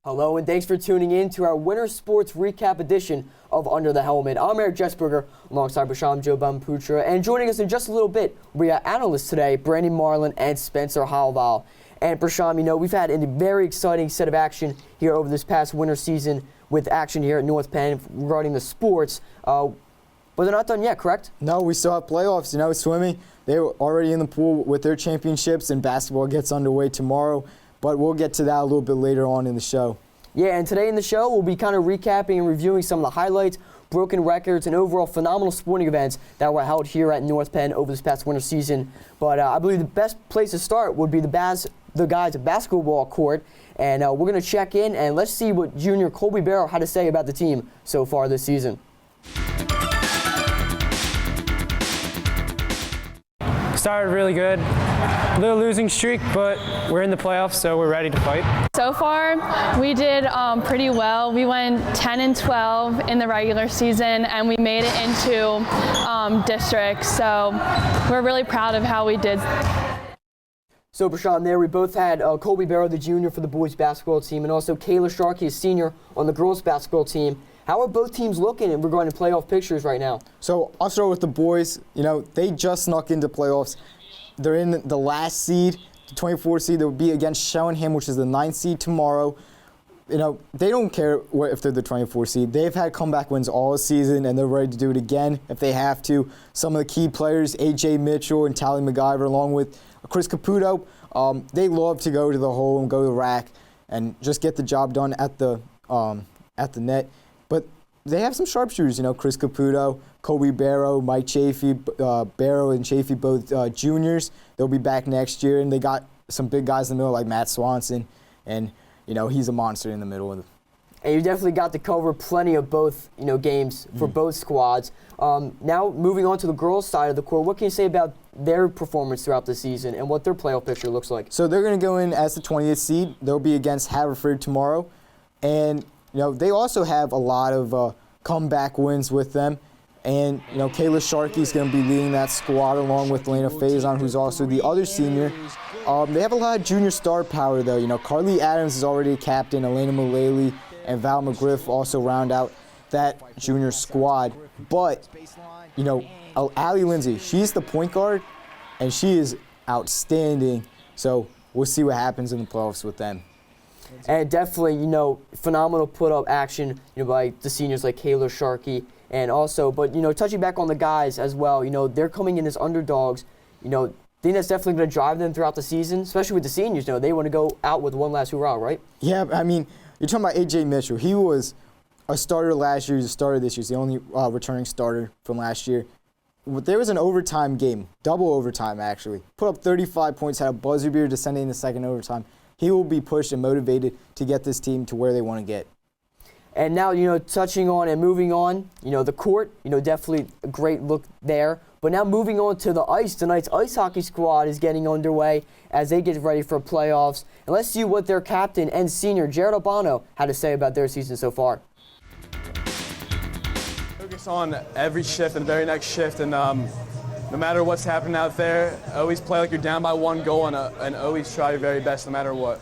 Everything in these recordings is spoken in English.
Hello and thanks for tuning in to our Winter Sports Recap edition of Under the Helmet. I'm Eric Jessberger alongside Prasham Joe Bamputra, and joining us in just a little bit, we got analysts today, Brandon Marlin and Spencer Halval. And Prasham, we've had a very exciting set of action here over this past winter season with action here at North Penn regarding the sports. But they're not done yet, correct? No, we still have playoffs. Swimming, they were already in the pool with their championships, and basketball gets underway tomorrow. But we'll get to that a little bit later on in the show. Yeah, and today in the show, we'll be kind of recapping and reviewing some of the highlights, broken records, and overall phenomenal sporting events that were held here at North Penn over this past winter season. But I believe the best place to start would be the guys' basketball court. And we're going to check in, and let's see what junior Colby Barrow had to say about the team so far this season. Started really good. A little losing streak, but we're in the playoffs, so we're ready to fight. So far, we did pretty well. We went 10-12 in the regular season, and we made it into districts. So we're really proud of how we did. So, Prashant, there we both had Colby Barrow, the junior for the boys basketball team, and also Kayla Sharkey, a senior on the girls basketball team. How are both teams looking regarding playoff pictures right now? So I'll start with the boys. They just snuck into playoffs. They're in the last seed, the 24th seed. They'll be against Sheringham, which is the 9th seed tomorrow. They don't care if they're the 24th seed. They've had comeback wins all season, and they're ready to do it again if they have to. Some of the key players, A.J. Mitchell and Tally MacGyver, along with Chris Caputo, they love to go to the hole and go to the rack and just get the job done at the net. But they have some sharpshooters, Chris Caputo, Colby Barrow, Mike Chafee, Barrow and Chafee, both juniors. They'll be back next year, and they got some big guys in the middle like Matt Swanson, and he's a monster in the middle. And you definitely got to cover plenty of both games for both squads. Now moving on to the girls' side of the court, what can you say about their performance throughout the season and what their playoff picture looks like? So they're going to go in as the 20th seed. They'll be against Haverford tomorrow, and they also have a lot of comeback wins with them. And, Kayla Sharkey is going to be leading that squad along with Lena Faison, who's also the other senior. They have a lot of junior star power, though. Carly Adams is already a captain. Elena Mullally and Val McGriff also round out that junior squad. But, Allie Lindsay, she's the point guard, and she is outstanding. So we'll see what happens in the playoffs with them. And definitely, phenomenal put-up action, by the seniors like Kayla Sharkey. And also, but, touching back on the guys as well, they're coming in as underdogs. I think that's definitely going to drive them throughout the season, especially with the seniors. They want to go out with one last hurrah, right? Yeah, you're talking about A.J. Mitchell. He was a starter last year. He's a starter this year. He's the only returning starter from last year. There was an overtime game, double overtime, actually. Put up 35 points, had a buzzer beater descending in the second overtime. He will be pushed and motivated to get this team to where they want to get. And now, touching on and moving on, the court, definitely a great look there. But now moving on to the ice, tonight's ice hockey squad is getting underway as they get ready for playoffs. And let's see what their captain and senior, Jared Albano, had to say about their season so far. Focus on every shift and the very next shift, and no matter what's happening out there, always play like you're down by one goal and always try your very best no matter what.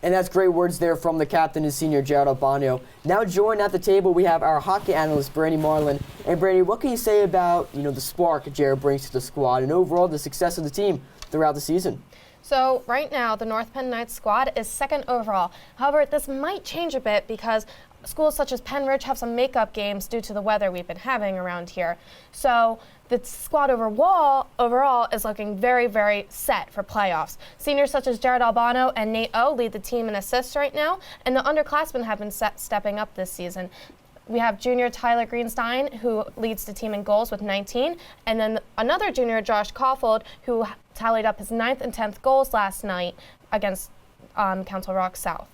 And that's great words there from the captain and senior, Jared Albano. Now joined at the table, we have our hockey analyst, Brandon Marlin. And Brandon, what can you say about, the spark Jared brings to the squad and overall the success of the team throughout the season? So right now, the North Penn Knights squad is second overall. However, this might change a bit because schools such as Penn Ridge have some makeup games due to the weather we've been having around here. So the squad overall is looking very, very set for playoffs. Seniors such as Jared Albano and Nate O lead the team in assists right now, and the underclassmen have been stepping up this season. We have junior Tyler Greenstein, who leads the team in goals with 19, and then another junior, Josh Caulfield, who tallied up his 9th and 10th goals last night against Council Rock South.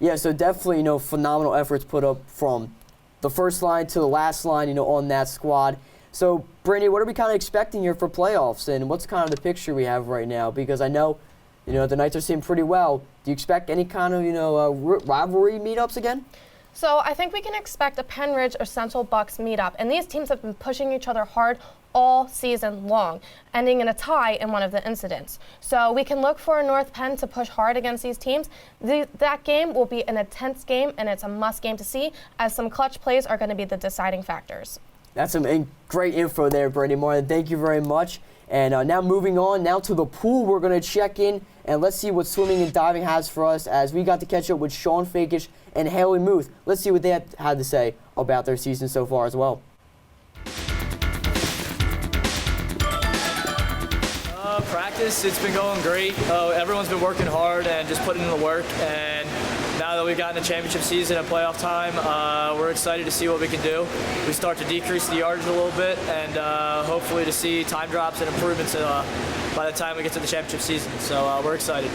Yeah, so definitely, phenomenal efforts put up from the first line to the last line, on that squad. So, Brittany, what are we kind of expecting here for playoffs, and what's kind of the picture we have right now? Because I know, the Knights are seeing pretty well. Do you expect any kind of, rivalry meetups again? So I think we can expect a Penn Ridge or Central Bucks meetup, and these teams have been pushing each other hard all season long, ending in a tie in one of the incidents. So we can look for North Penn to push hard against these teams. That game will be an intense game, and it's a must game to see, as some clutch plays are going to be the deciding factors. That's some great info there, Brandy Marlin. Thank you very much. And now moving on now to the pool, we're going to check in and let's see what swimming and diving has for us, as we got to catch up with Sean Fakish and Haley Muth. Let's see what they had to say about their season so far as well. Practice, it's been going great. Everyone's been working hard and just putting in the work, and now that we've gotten to championship season and playoff time, we're excited to see what we can do. We start to decrease the yardage a little bit, and hopefully to see time drops and improvements by the time we get to the championship season. So we're excited.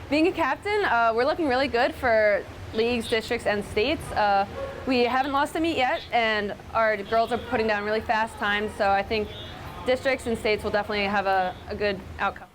Being a captain, we're looking really good for leagues, districts, and states. We haven't lost a meet yet, and our girls are putting down really fast times, so I think districts and states will definitely have a good outcome.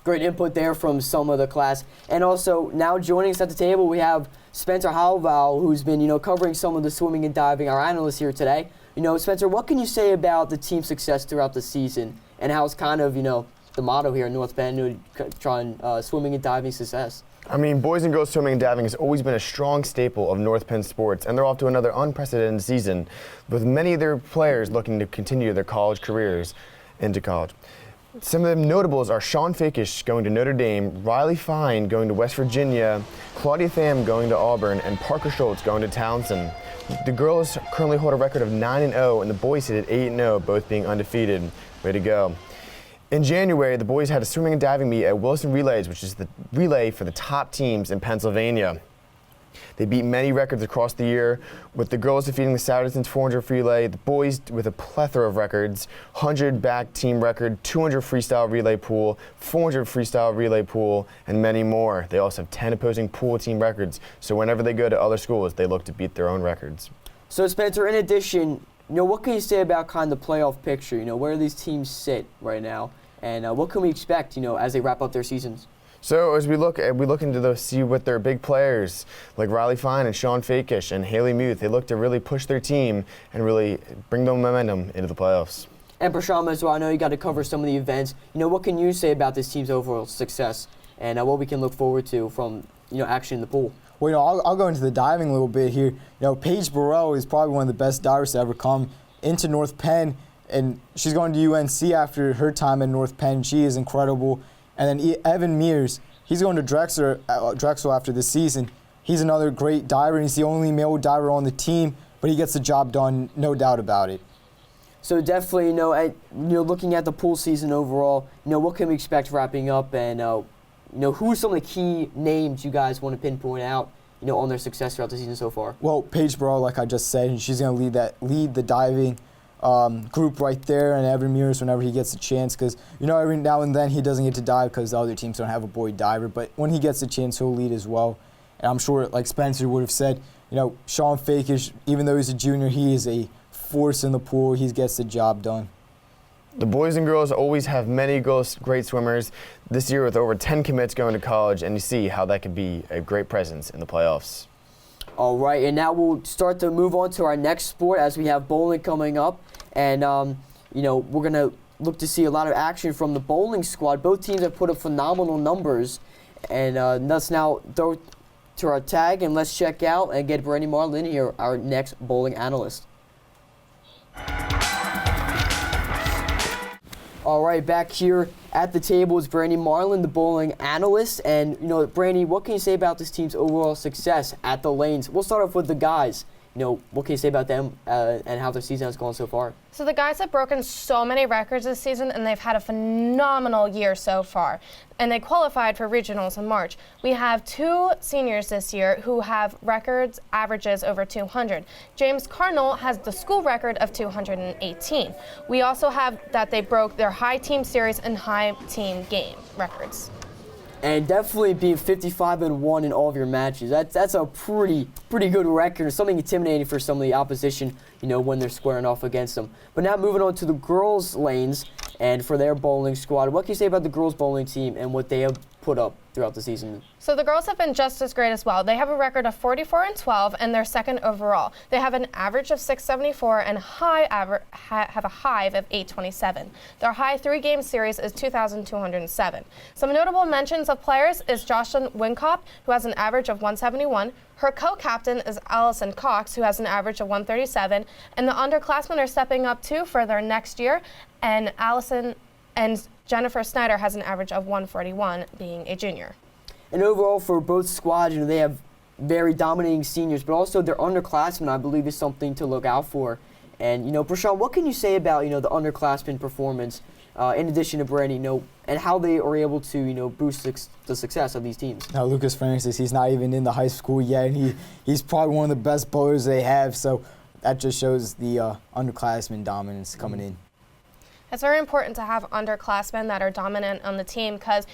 Great input there from some of the class. And also, now joining us at the table, we have Spencer Halval, who's been, covering some of the swimming and diving, our analyst here today. Spencer, what can you say about the team's success throughout the season, and how it's kind of, the motto here in North Bend, trying swimming and diving success? I mean, boys and girls swimming and diving has always been a strong staple of North Penn sports, and they're off to another unprecedented season, with many of their players looking to continue their college careers into college. Some of the notables are Sean Fakish going to Notre Dame, Riley Fine going to West Virginia, Claudia Pham going to Auburn, and Parker Schultz going to Townsend. The girls currently hold a record of 9-0, and the boys sit at 8-0, both being undefeated. Way to go. In January, the boys had a swimming and diving meet at Wilson Relays, which is the relay for the top teams in Pennsylvania. They beat many records across the year, with the girls defeating the Soudertons 400 free relay, the boys with a plethora of records, 100 back team record, 200 freestyle relay pool, 400 freestyle relay pool, and many more. They also have 10 opposing pool team records, so whenever they go to other schools, they look to beat their own records. So Spencer, in addition, what can you say about kind of the playoff picture? Where do these teams sit right now, and what can we expect, as they wrap up their seasons? So as we look into those, see what their big players like Riley Fine and Sean Fakish and Haley Muth, they look to really push their team and really bring the momentum into the playoffs. And Prasham as well, I know you got to cover some of the events. What can you say about this team's overall success and what we can look forward to from action in the pool? Well, I'll go into the diving a little bit here. Paige Burrell is probably one of the best divers to ever come into North Penn, and she's going to UNC after her time at North Penn. She is incredible. And then Evan Mears, he's going to Drexel after this season. He's another great diver. He's the only male diver on the team, but he gets the job done, no doubt about it. So definitely, looking at the pool season overall, what can we expect wrapping up, and who are some of the key names you guys want to pinpoint out, on their success throughout the season so far? Well, Paige Burrell, like I just said, and she's going to lead the diving group right there, and Evan Mears whenever he gets a chance, because every now and then he doesn't get to dive because the other teams don't have a boy diver, but when he gets a chance he'll lead as well. And I'm sure, like Spencer would have said, Sean Fakish, even though he's a junior, he is a force in the pool. He gets the job done. The boys and girls always have many great swimmers. This year with over 10 commits going to college, and you see how that could be a great presence in the playoffs. All right, and now we'll start to move on to our next sport as we have bowling coming up. And, we're going to look to see a lot of action from the bowling squad. Both teams have put up phenomenal numbers. And let's now throw to our tag, and let's check out and get Brandy Marlin here, our next bowling analyst. All right, back here at the table is Brandy Marlin, the bowling analyst. And, Brandy, what can you say about this team's overall success at the lanes? We'll start off with the guys. What can you say about them and how their season has gone so far? So the guys have broken so many records this season, and they've had a phenomenal year so far. And they qualified for regionals in March. We have 2 seniors this year who have records, averages over 200. James Cardinal has the school record of 218. We also have that they broke their high team series and high team game records. And definitely being 55-1 in all of your matches. That's a pretty good record. Something intimidating for some of the opposition, when they're squaring off against them. But now moving on to the girls' lanes and for their bowling squad. What can you say about the girls' bowling team and what they have put up throughout the season? So the girls have been just as great as well. They have a record of 44-12, and they're second overall. They have an average of 674 and have a high of 827. Their high 3-game series is 2,207. Some notable mentions of players is Jocelyn Wincop, who has an average of 171. Her co-captain is Allison Cox, who has an average of 137. And the underclassmen are stepping up too for their next year. And Jennifer Snyder has an average of 141, being a junior. And overall, for both squads, they have very dominating seniors, but also their underclassmen, I believe, is something to look out for. And, Prashant, what can you say about, the underclassmen performance, in addition to Brandy, and how they are able to, boost the success of these teams? Now, Lucas Francis, he's not even in the high school yet, and he's probably one of the best bowlers they have, so that just shows the underclassmen dominance coming in. It's very important to have underclassmen that are dominant on the team, because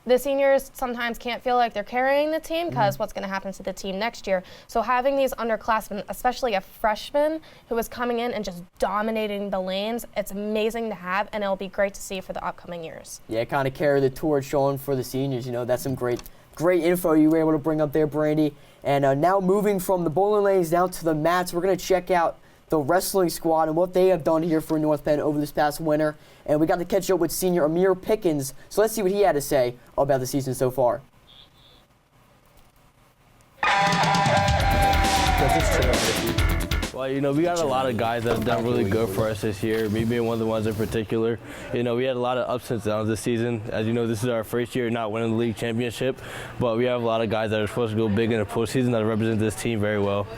the seniors sometimes can't feel like they're carrying the team because what's going to happen to the team next year. So having these underclassmen, especially a freshman who is coming in and just dominating the lanes, it's amazing to have, and it'll be great to see for the upcoming years. Yeah, kind of carry the torch on for the seniors. That's some great info you were able to bring up there, Brandy. And now moving from the bowling lanes down to the mats, we're going to check out the wrestling squad and what they have done here for North Penn over this past winter. And we got to catch up with senior Amir Pickens. So let's see what he had to say about the season so far. Well, we got a lot of guys that have done really good for us this year, me being one of the ones in particular. We had a lot of ups and downs this season. As you know, this is our first year not winning the league championship, but we have a lot of guys that are supposed to go big in the postseason that represent this team very well.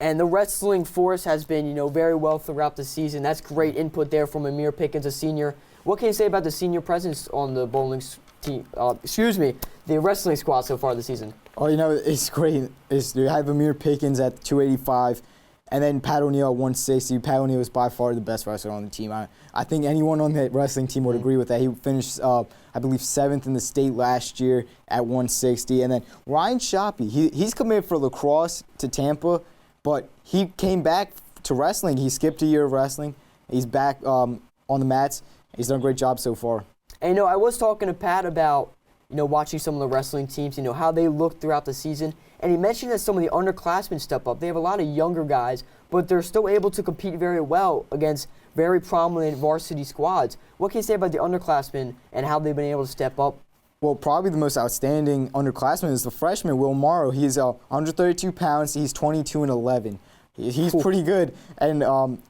And the wrestling force has been, very well throughout the season. That's great input there from Amir Pickens, a senior. What can you say about the senior presence on the bowling team? The wrestling squad so far this season? Oh, it's great. You have Amir Pickens at 285, and then Pat O'Neill at 160. Pat O'Neill is by far the best wrestler on the team. I think anyone on that wrestling team would agree with that. He finished, I believe, 7th in the state last year at 160. And then Ryan Shoppy, he's committed for lacrosse to Tampa, but he came back to wrestling. He skipped a year of wrestling. He's back on the mats. He's done a great job so far. And, I was talking to Pat about, watching some of the wrestling teams, how they look throughout the season. And he mentioned that some of the underclassmen step up. They have a lot of younger guys, but they're still able to compete very well against very prominent varsity squads. What can you say about the underclassmen and how they've been able to step up? Well, probably the most outstanding underclassman is the freshman, Will Morrow. He's 132 pounds. He's 22-11. He's cool. Pretty good, and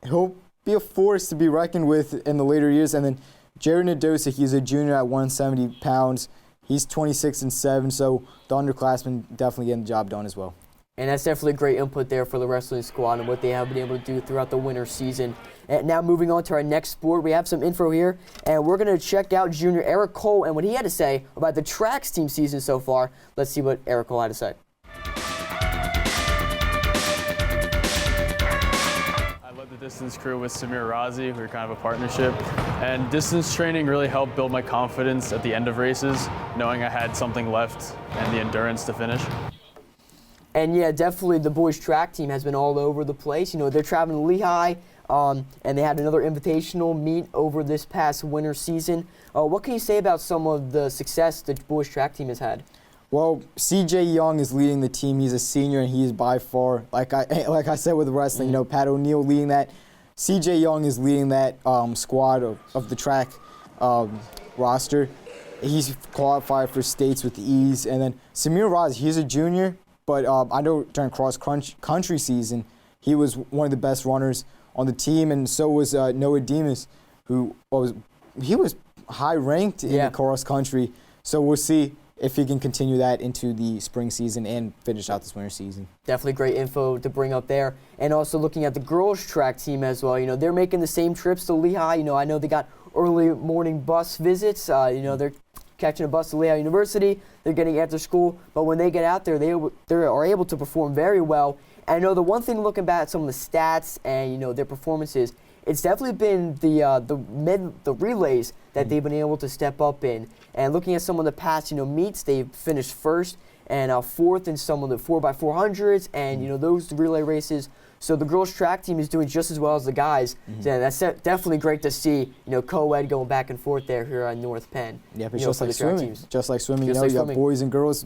he'll be a force to be reckoned with in the later years. And then Jared Nadosa, he's a junior at 170 pounds. He's 26-7, so the underclassmen definitely getting the job done as well. And that's definitely great input there for the wrestling squad and what they have been able to do throughout the winter season. And now moving on to our next sport, we have some info here, and we're going to check out junior Eric Cole and what he had to say about the tracks team season so far. Let's see what Eric Cole had to say. I led the distance crew with Samir Razi. We were kind of a partnership. And distance training really helped build my confidence at the end of races, knowing I had something left and the endurance to finish. And yeah, definitely the boys track team has been all over the place. They're traveling to Lehigh, and they had another invitational meet over this past winter season. What can you say about some of the success the boys track team has had? Well, CJ Young is leading the team. He's a senior, and he is by far, like I said with wrestling, Pat O'Neill leading that. CJ Young is leading that squad of the track roster. He's qualified for states with ease. And then Samir Raz, he's a junior, but I know during cross-country season, he was one of the best runners on the team, and so was Noah Demas, who was high-ranked in the cross-country. So we'll see if he can continue that into the spring season and finish out this winter season. Definitely great info to bring up there. And also looking at the girls track team as well. They're making the same trips to Lehigh. I know they got early morning bus visits. They're catching a bus to Lehigh University. They're getting after school. But when they get out there, they are able to perform very well. And I know the one thing looking back at some of the stats and, their performances, it's definitely been the relays that they've been able to step up in. And looking at some of the past, meets, they've finished first and fourth in some of the 4x400s and, those relay races. So the girls track team is doing just as well as the guys. Yeah, that's definitely great to see. Co-ed going back and forth here at North Penn. Yeah, but you just know, like for the track swimming, teams. just like swimming, Just you know, like you swimming. have boys and girls.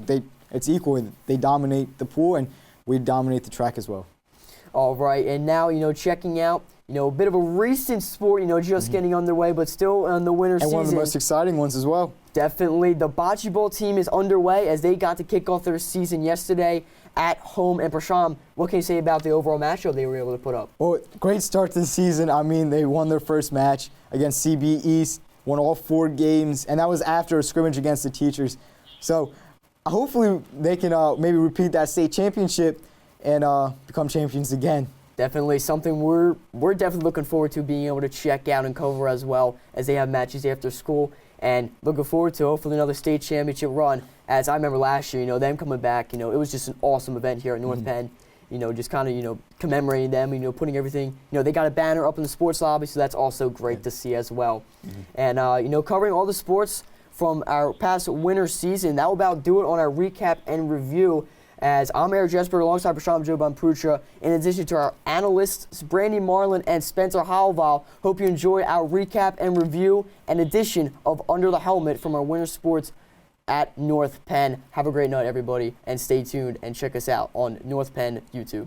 It's equal. They dominate the pool, and we dominate the track as well. All right, and now, checking out, a bit of a recent sport, just getting underway, but still in the winter season. And one of the most exciting ones as well. Definitely. The bocce ball team is underway as they got to kick off their season yesterday at home. And Prasham, what can you say about the overall matchup they were able to put up? Well, great start to the season. I mean, they won their first match against CB East, won all 4 games, and that was after a scrimmage against the teachers. So hopefully they can maybe repeat that state championship and become champions again. Definitely something we're definitely looking forward to being able to check out and cover as well as they have matches after school. And looking forward to hopefully another state championship run. As I remember last year, them coming back, it was just an awesome event here at North Penn. Just kind of, commemorating them, putting everything, they got a banner up in the sports lobby, so that's also great to see as well. And, covering all the sports from our past winter season, that will about do it on our recap and review. As I'm Eric Jesper alongside Prasham Joe Putra, in addition to our analysts, Brandy Marlin and Spencer Halval. Hope you enjoy our recap and review and edition of Under the Helmet from our winter sports at North Penn. Have a great night, everybody, and stay tuned and check us out on North Penn YouTube.